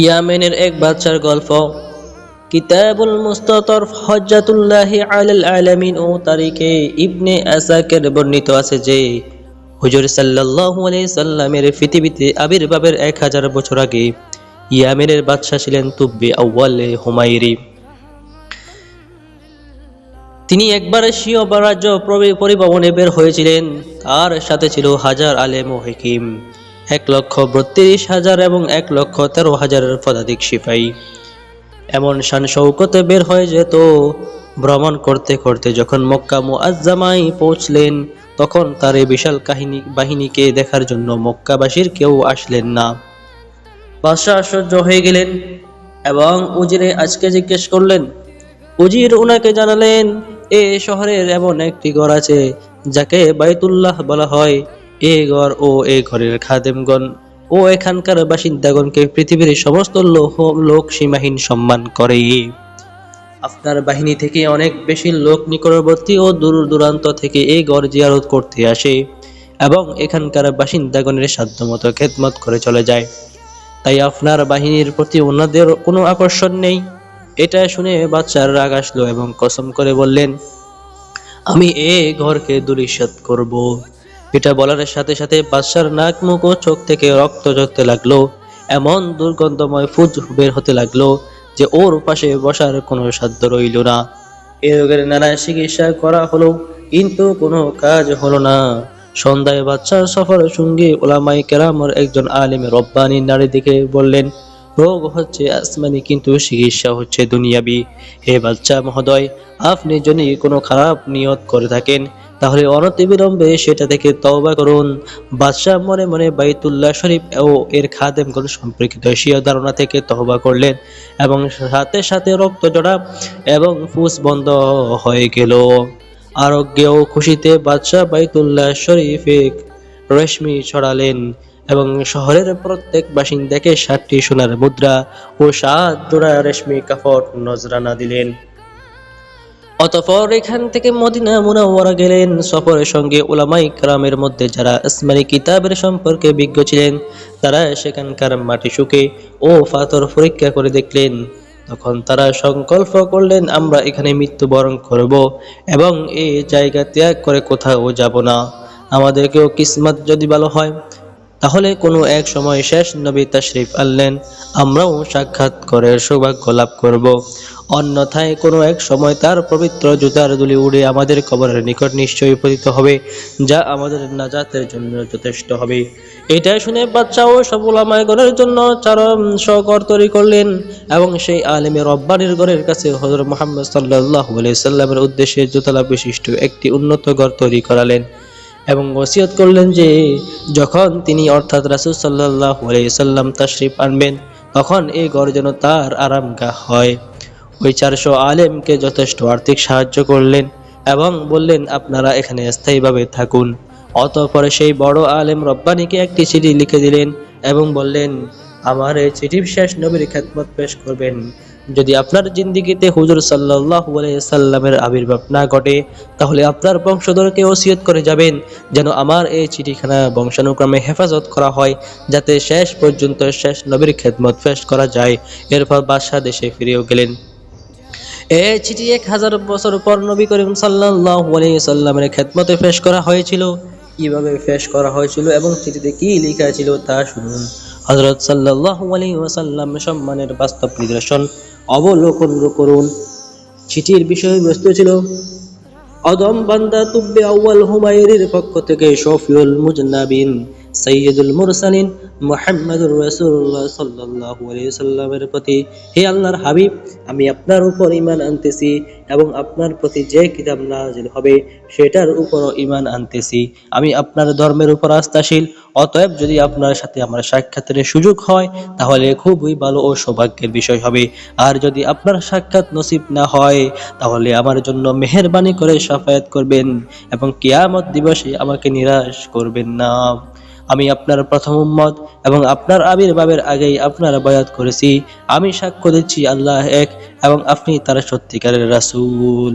ইয়ামেনের এক বাদশার গল্প। কিতাবুল মুস্তাতরফ হজ্জাতুল্লাহি আলাল আলামিন ও তারিখে ইবনে আসাকির বর্ণিত আছে যে হুজুর সাল্লাল্লাহু আলাইহি সাল্লামের পৃথিবীতে আবির্ভাবের 1000 বছর আগে ইয়ামেনের বাদশা ছিলেন তুব্বে আউয়ালে হুমায়রি। তিনি একবার স্বীয় রাজ্য পরিভ্রমণে বের হয়েছিলেন। তার সাথে ছিল হাজার আলেম ও হিকিম, 1,32,000 এবং 1,13,000 পদাতিক সিপাহী। এমন শান শৌকতে বের হয়ে যেত। ভ্রমণ করতে করতে যখন মক্কা মুআজ্জামায় পৌঁছলেন, তখন তার এই বিশাল বাহিনীকে দেখার জন্য মক্কাবাসীর কেউ আসলেন না। বাদশা আশ্চর্য হয়ে গেলেন এবং উজিরে আজকে জিজ্ঞেস করলেন। উজির উনাকে জানালেন, এ শহরের এমন একটি ঘর আছে যাকে বাইতুল্লাহ বলা হয়। এ ঘর ও এ ঘরের খাদেমগণ ও এখানকার বাসিন্দাগণকে পৃথিবীর সমস্ত লোক সীমাহীন সম্মান করে। আপনার বাহিনী থেকে অনেক বেশি লোক নিকটবর্তী ও দূর দূরান্ত থেকে এই ঘর জিয়ারত করতে আসে এবং এখানকার বাসিন্দাগণের সাধ্যমতো খেদমত করে চলে যায়। তাই আপনার বাহিনীর প্রতি ওনাদের কোনো আকর্ষণ নেই। এটা শুনে বাদশার রাগ আসলো এবং কসম করে বললেন, আমি এ ঘরকে ধূলিসাৎ করব। এটা বলার সাথে সাথে বাদশার নাক, মুখ ও চোখ থেকে রক্ত ঝরতে লাগলো। এমন দুর্গন্ধময় ফুজ বের হতে লাগলো যে ওর পাশে বসার কোনো সাধ্য রইল না। এ রোগের নানা চিকিৎসা করা হলো, কিন্তু কোনো কাজ হলো না। সন্ধ্যায় বাদশার সফর সঙ্গী উলামায়ে কেরামের একজন আলেম রব্বানী নারী দিকে বললেন, রোগ হচ্ছে আসমানি কিন্তু চিকিৎসা হচ্ছে দুনিয়াবি। হে বাদশা মহোদয়, আপনি যদি কোনো খারাপ নিয়ত করে থাকেন তাহলে অনতিবিলম্বে সেটা থেকে তওবা করুন। বাদশা মনে মনে বাইতুল্লাহ শরীফ ও এর খাদেমগণ সম্পর্কিত স্বীয় ধারণা থেকে তওবা করলেন এবং সাথে সাথে রক্ত জড়া এবং ফুস বন্ধ হয়ে গেল। আরোগ্য ও খুশিতে বাদশা বাইতুল্লাহ শরীফে রেশমি ছড়ালেন এবং শহরের প্রত্যেক বাসিন্দাকে 7টি সোনার মুদ্রা ও 7 জোড়া রেশমি কাপড় নজরানা দিলেন। অতঃপর এখান থেকে মদিনা মুনাওয়ারা গেলেন। সফরের সঙ্গে উলামায়ে কেরামের মধ্যে যারা আসমানি কিতাবের সম্পর্কে বিজ্ঞ ছিলেন, তারা সেখানকার মাটি শুকে ও পাথর পরীক্ষা করে দেখলেন। তখন তারা সংকল্প করলেন, আমরা এখানে মৃত্যুবরণ করব এবং এই জায়গা ত্যাগ করে কোথাও যাব না। আমাদেরকেও কিসমত যদি ভালো হয় তাহলে কোনো এক সময় শেষ নবী তাশরিফ আনলেন, আমরাও সাক্ষাৎ করে সৌভাগ্য লাভ করব। অন্যথায় কোনো এক সময় তার পবিত্র জুতার ধুলি উড়ে আমাদের কবরের নিকট নিশ্চয়ই পতিত হবে, যা আমাদের নাজাতের জন্য যথেষ্ট হবে। এটা শুনে বাদশা ও সব উলামায়ে-গণের জন্য ঘর তৈরি করলেন এবং সেই আলেমের রব্বানির ঘরের কাছে হযরত মুহাম্মদ সাল্লাল্লাহু আলাইহি সাল্লামের উদ্দেশ্যে দোতলা বিশিষ্ট একটি উন্নত ঘর তৈরি করালেন এবং ওসিয়ত করলেন যে যখন তিনি অর্থাৎ রাসূল সাল্লাল্লাহু আলাইহি সাল্লাম তাশরিফ আনবেন, তখন এই ঘর যেন তার আরামগাহ হয়। ওই 400 আলেমকে যথেষ্ট আর্থিক সাহায্য করলেন এবং বললেন, আপনারা এখানে স্থায়ীভাবে থাকুন। অতঃপর সেই বড় আলেম রব্বানীকে একটি চিঠি লিখে দিলেন এবং বললেন, আমার এই চিঠি শেষ নবীর খেদমত পেশ করবেন। যদি আপনার জিন্দেগিতে হুজুর সাল্লাল্লাহু আলাইহি সাল্লামের আবির্ভাব না ঘটে, তাহলে আপনার বংশধরকে ওসিয়ত করে যাবেন যেন আমার এই চিঠিখানা বংশানুক্রমে হেফাজত করা হয়, যাতে শেষ পর্যন্ত শেষ নবীর খেদমত পেশ করা যায়। এরপর বাদশা দেশে ফিরেও গেলেন। এই চিঠি 1000 বছর পর নবী করিম সাল্লাল্লাহু আলাইহি সাল্লামের খেদমতে পেশ করা হয়েছিল। কিভাবে পেশ করা হয়েছিল এবং চিঠিতে কি লেখা ছিল তা শুনুন। হযরত সাল্লাল্লাহু আলাইহি ওয়াসাল্লাম সম্মানের বাস্তব নিদর্শন অবলোকন করুন। চিঠির বিষয়বস্তু ছিল, আদম বান্দা তুব্বে আউয়াল হুমায়রির পক্ষ থেকে শফিউল মুজনাবিন সাইয়্যিদুল মুরসালিন মুহাম্মদুর রাসূলুল্লাহ সাল্লাল্লাহু আলাইহি সাল্লামের প্রতি, হে আল্লাহর হাবিব, আমি আপনার উপর ঈমান আনতেছি এবং আপনার প্রতি যে কিতাব নাযিল হবে সেটার উপরও ঈমান আনতেছি। আমি আপনার ধর্মের উপর আস্থাশীল। অতএব যদি আপনার সাথে আমার সাক্ষাতের সুযোগ হয় তাহলে খুবই ভালো ও সৌভাগ্যের বিষয় হবে, আর যদি আপনার সাক্ষাৎ নসিব না হয় তাহলে আমার জন্য মেহেরবানি করে শাফায়াত করবেন এবং কিয়ামত দিবসে আমাকে নিরাশ করবেন না। আমি আপনার প্রথম উম্মত এবং আপনার আবির্ভাবের আগেই আপনার বায়াত করেছি। আমি সাক্ষ্য দিচ্ছি আল্লাহ এক এবং আপনি তার সত্যিকারের রাসূল।